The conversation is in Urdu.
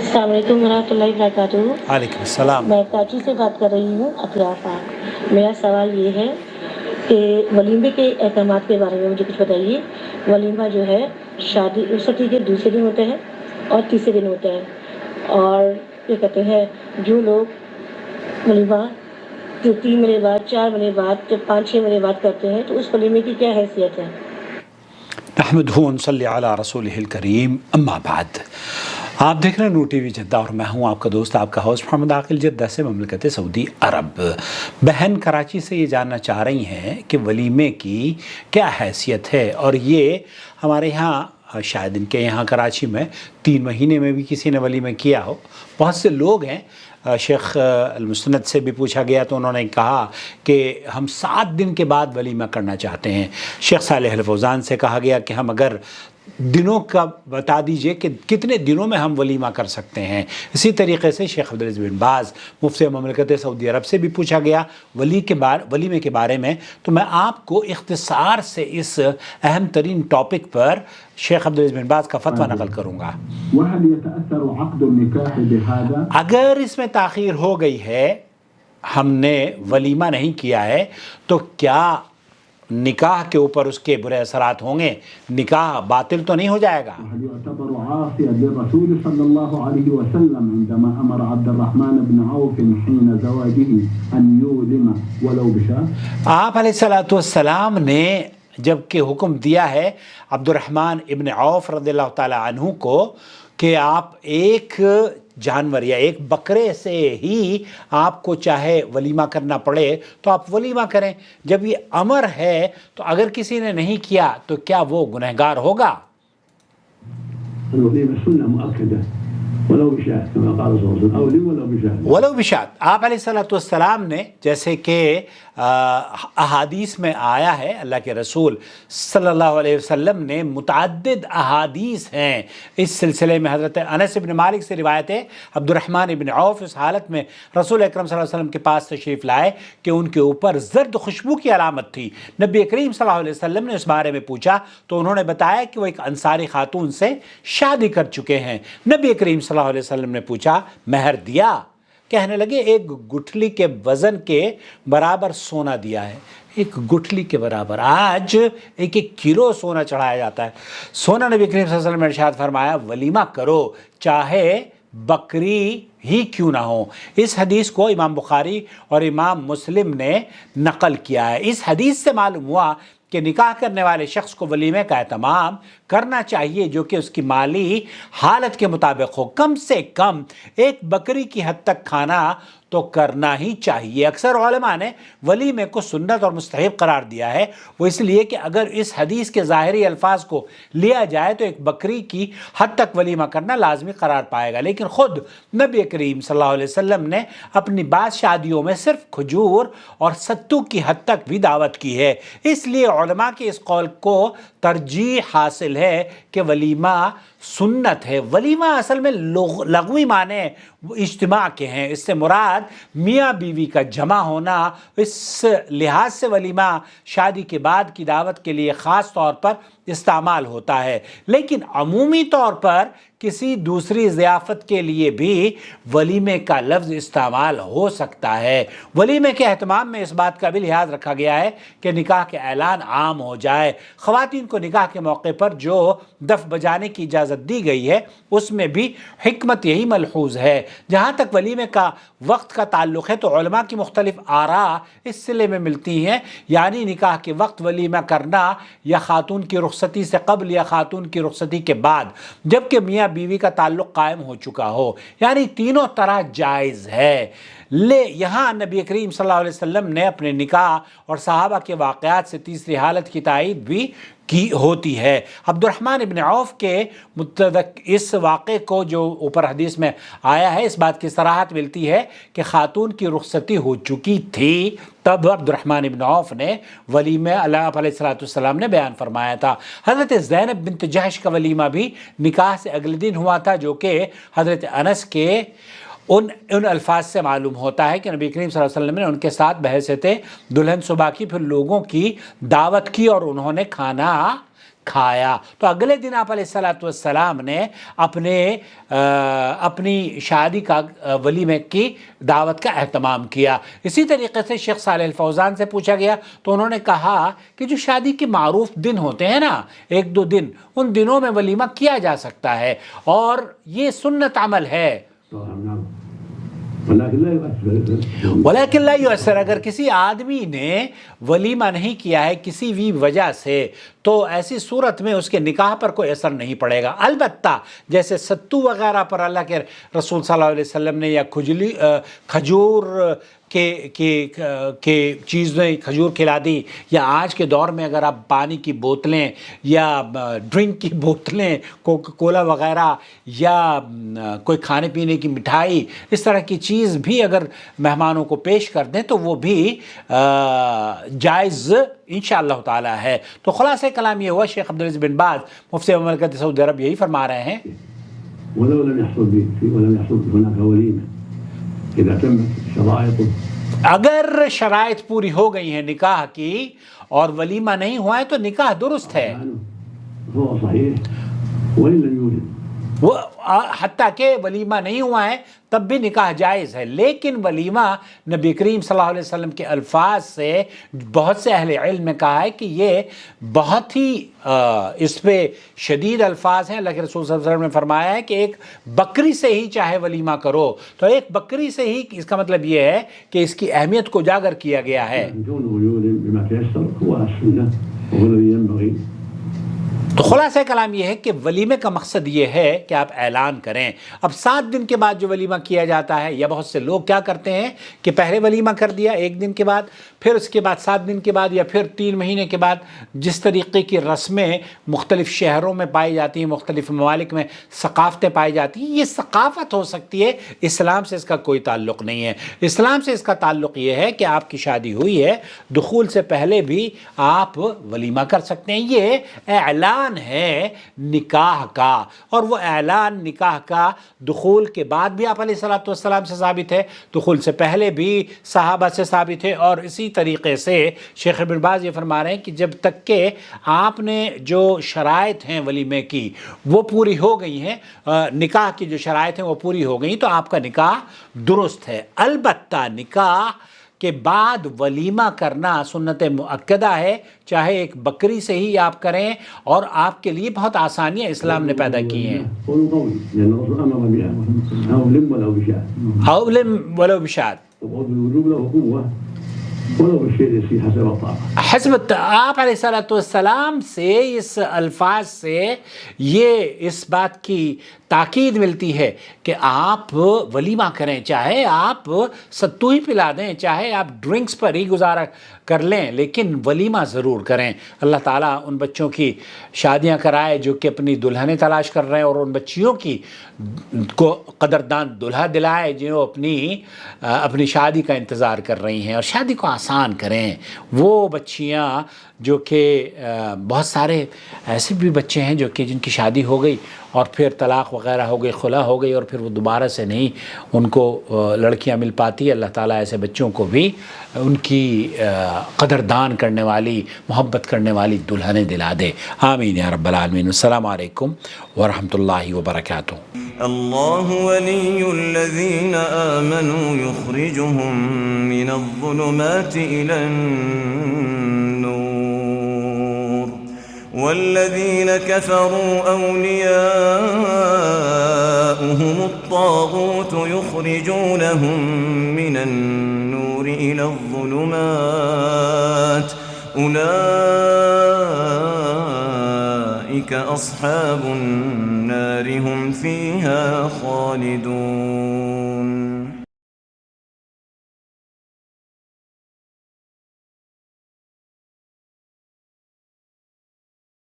السلام علیکم ورحمۃ اللہ وبرکاتہ۔ وعلیکم السلام۔ میں کراچی سے بات کر رہی ہوں اطراف آپ۔ میرا سوال یہ ہے کہ ولیمے کے احکامات کے بارے میں مجھے کچھ بتائیے۔ ولیمہ جو ہے شادی رخصتی کے دوسرے دن ہوتا ہے اور تیسرے دن ہوتا ہے، اور کیا کہتے ہیں جو لوگ ولیمہ جو 3 مہینے بعد، 4 مہینے بعد، 5-6 مہینے بعد کرتے ہیں تو اس ولیمے کی کیا حیثیت ہے؟ نحمدہ ونصلی علی رسولہ الکریم، اما بعد۔ آپ دیکھ رہے ہیں نور ٹی وی جدہ اور میں ہوں آپ کا دوست، آپ کا ہوسٹ محمد عاقل، جدہ سے مملکت سعودی عرب۔ بہن کراچی سے یہ جاننا چاہ رہی ہیں کہ ولیمے کی کیا حیثیت ہے، اور یہ ہمارے یہاں شاید ان کے یہاں کراچی میں 3 مہینے میں بھی کسی نے ولیمہ کیا ہو۔ بہت سے لوگ ہیں، شیخ المستند سے بھی پوچھا گیا تو انہوں نے کہا کہ ہم 7 دن کے بعد ولیمہ کرنا چاہتے ہیں۔ شیخ صالح الفوزان سے کہا گیا کہ ہم اگر دنوں کا بتا دیجئے کہ کتنے دنوں میں ہم ولیمہ کر سکتے ہیں۔ اسی طریقے سے شیخ عبدالعزیز بن باز مفتی مملکت سعودی عرب سے بھی پوچھا گیا ولیمے کے بارے میں، تو میں آپ کو اختصار سے اس اہم ترین ٹاپک پر شیخ عبدالعزیز بن باز کا فتویٰ نقل کروں گا۔ اگر اس میں تاخیر ہو گئی ہے، ہم نے ولیمہ نہیں کیا ہے، تو کیا نکاح کے اوپر اس کے برے اثرات ہوں گے؟ نکاح باطل تو نہیں ہو جائے گا؟ يعتبر عاصيا للرسول صلى الله عليه وسلم عندما أمر عبد الرحمن بن عوف حين زواجه أن يولم ولو بشاة۔ آپ علیہ السلام نے جب کہ حکم دیا ہے عبد الرحمن ابن عوف رضی اللہ تعالیٰ عنہ کو کہ آپ ایک جانور یا ایک بکرے سے ہی آپ کو چاہے ولیمہ کرنا پڑے تو آپ ولیمہ کریں۔ جب یہ امر ہے تو اگر کسی نے نہیں کیا تو کیا وہ گنہگار ہوگا؟ الوليمة سنة مؤكدة ولو بشاة كما قال صلى الله عليه وسلم أولم ولو بشاة۔ ولو بشات، آپ علیہ السلام نے جیسے کہ احادیث میں آیا ہے، اللہ کے رسول صلی اللہ علیہ وسلم نے متعدد احادیث ہیں اس سلسلے میں۔ حضرت انس بن مالک سے روایت ہے، عبد الرحمن ابن عوف اس حالت میں رسول اکرم صلی اللہ علیہ وسلم کے پاس تشریف لائے کہ ان کے اوپر زرد خوشبو کی علامت تھی۔ نبی کریم صلی اللہ علیہ وسلم نے اس بارے میں پوچھا تو انہوں نے بتایا کہ وہ ایک انصاری خاتون سے شادی کر چکے ہیں۔ نبی کریم صلی اللہ علیہ وسلم نے پوچھا مہر دیا؟ کہنے لگے ایک گٹھلی کے وزن کے برابر سونا دیا ہے۔ ایک گٹھلی کے برابر، آج 1 کلو سونا چڑھایا جاتا ہے۔ سونا نبی کریم صلی اللہ علیہ وسلم نے ارشاد فرمایا ولیمہ کرو، چاہے بکری ہی کیوں نہ ہو۔ اس حدیث کو امام بخاری اور امام مسلم نے نقل کیا ہے۔ اس حدیث سے معلوم ہوا کہ نکاح کرنے والے شخص کو ولیمے کا اہتمام کرنا چاہیے جو کہ اس کی مالی حالت کے مطابق ہو۔ کم سے کم ایک بکری کی حد تک کھانا تو کرنا ہی چاہیے۔ اکثر علماء نے ولیمے کو سنت اور مستحب قرار دیا ہے، وہ اس لیے کہ اگر اس حدیث کے ظاہری الفاظ کو لیا جائے تو ایک بکری کی حد تک ولیمہ کرنا لازمی قرار پائے گا، لیکن خود نبی کریم صلی اللہ علیہ وسلم نے اپنی بعض شادیوں میں صرف کھجور اور ستو کی حد تک بھی دعوت کی ہے۔ اس لیے علماء کے اس قول کو ترجیح حاصل ہے کہ ولیمہ سنت ہے۔ ولیمہ اصل میں لغوی معنی اجتماع کے ہیں، اس سے مراد میاں بیوی کا جمع ہونا۔ اس لحاظ سے ولیمہ شادی کے بعد کی دعوت کے لیے خاص طور پر استعمال ہوتا ہے، لیکن عمومی طور پر کسی دوسری ضیافت کے لیے بھی ولیمے کا لفظ استعمال ہو سکتا ہے۔ ولیمے کے اہتمام میں اس بات کا بھی لحاظ رکھا گیا ہے کہ نکاح کے اعلان عام ہو جائے۔ خواتین کو نکاح کے موقع پر جو دف بجانے کی اجازت دی گئی ہے اس میں بھی حکمت یہی ملحوظ ہے۔ جہاں تک ولیمے کا وقت کا تعلق ہے تو علماء کی مختلف آراء اس سلسلے میں ملتی ہیں، یعنی نکاح کے وقت ولیمہ کرنا یا خاتون کی رخصتی سے قبل یا خاتون کی رخصتی کے بعد، جبکہ میاں بیوی کا تعلق قائم ہو چکا ہو، یعنی تینوں طرح جائز ہے۔ یہاں نبی کریم صلی اللہ علیہ وسلم نے اپنے نکاح اور صحابہ کے واقعات سے تیسری حالت کی تائید بھی کی ہوتی ہے۔ عبد الرحمن ابن عوف کے متعلق اس واقعے کو جو اوپر حدیث میں آیا ہے، اس بات کی صراحت ملتی ہے کہ خاتون کی رخصتی ہو چکی تھی، تب عبد الرحمن ابن عوف نے ولیمہ اللہ علیہ السلام نے بیان فرمایا تھا۔ حضرت زینب بنت جحش کا ولیمہ بھی نکاح سے اگلے دن ہوا تھا، جو کہ حضرت انس کے ان الفاظ سے معلوم ہوتا ہے کہ نبی کریم صلی اللہ علیہ وسلم نے ان کے ساتھ بحیثیت دلہن صبح کی پھر لوگوں کی دعوت کی اور انہوں نے کھانا کھایا۔ تو اگلے دن آپ علیہ الصلوۃ والسلام نے اپنی شادی کا ولیمے کی دعوت کا اہتمام کیا۔ اسی طریقے سے شیخ صالح الفوزان سے پوچھا گیا تو انہوں نے کہا کہ جو شادی کے معروف دن ہوتے ہیں نا، 1-2 دن، ان دنوں میں ولیمہ کیا جا سکتا ہے اور یہ سنت عمل ہے۔ ولیکن لا یؤثر، اگر کسی آدمی نے ولیمہ نہیں کیا ہے کسی بھی وجہ سے تو ایسی صورت میں اس کے نکاح پر کوئی اثر نہیں پڑے گا۔ البتہ جیسے ستو وغیرہ پر اللہ کے رسول صلی اللہ علیہ وسلم نے یا کھجور کے چیزیں کھجور کھلا دی، یا آج کے دور میں اگر آپ پانی کی بوتلیں یا ڈرنک کی بوتلیں، کوکا کولا وغیرہ، یا کوئی کھانے پینے کی مٹھائی، اس طرح کی چیز بھی اگر مہمانوں کو پیش کر دیں تو وہ بھی جائز انشاءاللہ تعالی ہے۔ تو خلاصہ کلام یہ ہوا، شیخ عبدالعزیز بن باز مفتی مملکت سعودی عرب یہی فرما رہے ہیں ولم يحصل هناك وليمة إذا تمت شرائطه، اگر شرائط پوری ہو گئی ہیں نکاح کی اور ولیمہ نہیں ہوا ہے تو نکاح درست ہے، فهو صحيح وإن لم يوجد، وہ حتیٰ کہ ولیمہ نہیں ہوا ہے تب بھی نکاح جائز ہے۔ لیکن ولیمہ نبی کریم صلی اللہ علیہ وسلم کے الفاظ سے بہت سے اہل علم نے کہا ہے کہ یہ بہت ہی اس پہ شدید الفاظ ہیں۔ اللہ کے رسول صلی اللہ علیہ وسلم نے فرمایا ہے کہ ایک بکری سے ہی چاہے ولیمہ کرو، تو ایک بکری سے ہی، اس کا مطلب یہ ہے کہ اس کی اہمیت کو اجاگر کیا گیا ہے۔ بما تيسر هو السنة وهو الذي ينبغي۔ تو خلاصہ کلام یہ ہے کہ ولیمے کا مقصد یہ ہے کہ آپ اعلان کریں۔ اب 7 دن کے بعد جو ولیمہ کیا جاتا ہے، یا بہت سے لوگ کیا کرتے ہیں کہ پہلے ولیمہ کر دیا 1 دن کے بعد، پھر اس کے بعد 7 دن کے بعد، یا پھر 3 مہینے کے بعد، جس طریقے کی رسمیں مختلف شہروں میں پائی جاتی ہیں، مختلف ممالک میں ثقافتیں پائی جاتی ہیں، یہ ثقافت ہو سکتی ہے، اسلام سے اس کا کوئی تعلق نہیں ہے۔ اسلام سے اس کا تعلق یہ ہے کہ آپ کی شادی ہوئی ہے، دخول سے پہلے بھی آپ ولیمہ کر سکتے ہیں۔ یہ اعلان ہے نکاح کا، اور وہ اعلان نکاح کا دخول کے بعد بھی آپ علیہ الصلوۃ والسلام سے ثابت ہے، دخول سے پہلے بھی صحابہ سے ثابت ہے، اور اسی طریقے سے شیخ ابن باز یہ فرما رہے ہیں کہ جب تک کہ آپ نے جو شرائط ہیں ولیمے کی وہ پوری ہو گئی ہیں، نکاح کی جو شرائط ہیں وہ پوری ہو گئی، تو آپ کا نکاح درست ہے۔ البتہ نکاح کے بعد ولیمہ کرنا سنت مؤکدہ ہے، چاہے ایک بکری سے ہی آپ کریں، اور آپ کے لیے بہت آسانیاں اسلام نے پیدا کی ہیں۔ اولم ولو بشاد، حسب آپ علیہ الصلوۃ والسلام سے اس الفاظ سے یہ اس بات کی تاکید ملتی ہے کہ آپ ولیمہ کریں، چاہے آپ ستو ہی پلا دیں، چاہے آپ ڈرنکس پر ہی گزارا کر لیں، لیکن ولیمہ ضرور کریں۔ اللہ تعالیٰ ان بچوں کی شادیاں کرائے جو کہ اپنی دلہنیں تلاش کر رہے ہیں، اور ان بچیوں کی کو قدردان دلہا دلائے جو اپنی شادی کا انتظار کر رہی ہیں، اور شادی کو آسان کریں۔ وہ بچیاں جو کہ بہت سارے ایسے بھی بچے ہیں جو کہ جن کی شادی ہو گئی اور پھر طلاق وغیرہ ہو گئی، خلا ہو گئی، اور پھر وہ دوبارہ سے نہیں ان کو لڑکیاں مل پاتی۔ اللہ تعالیٰ ایسے بچوں کو بھی ان کی قدردان کرنے والی، محبت کرنے والی دلہنیں دلا دے۔ آمین یا رب العالمین۔ السلام علیکم ورحمۃ اللہ وبرکاتہ۔ الله ولي الذين آمنوا يخرجهم من الظلمات إلى النور والذين كفروا أولياؤهم الطاغوت يخرجونهم من النور إلى الظلمات أولئك أصحاب النار هم فيها خالدون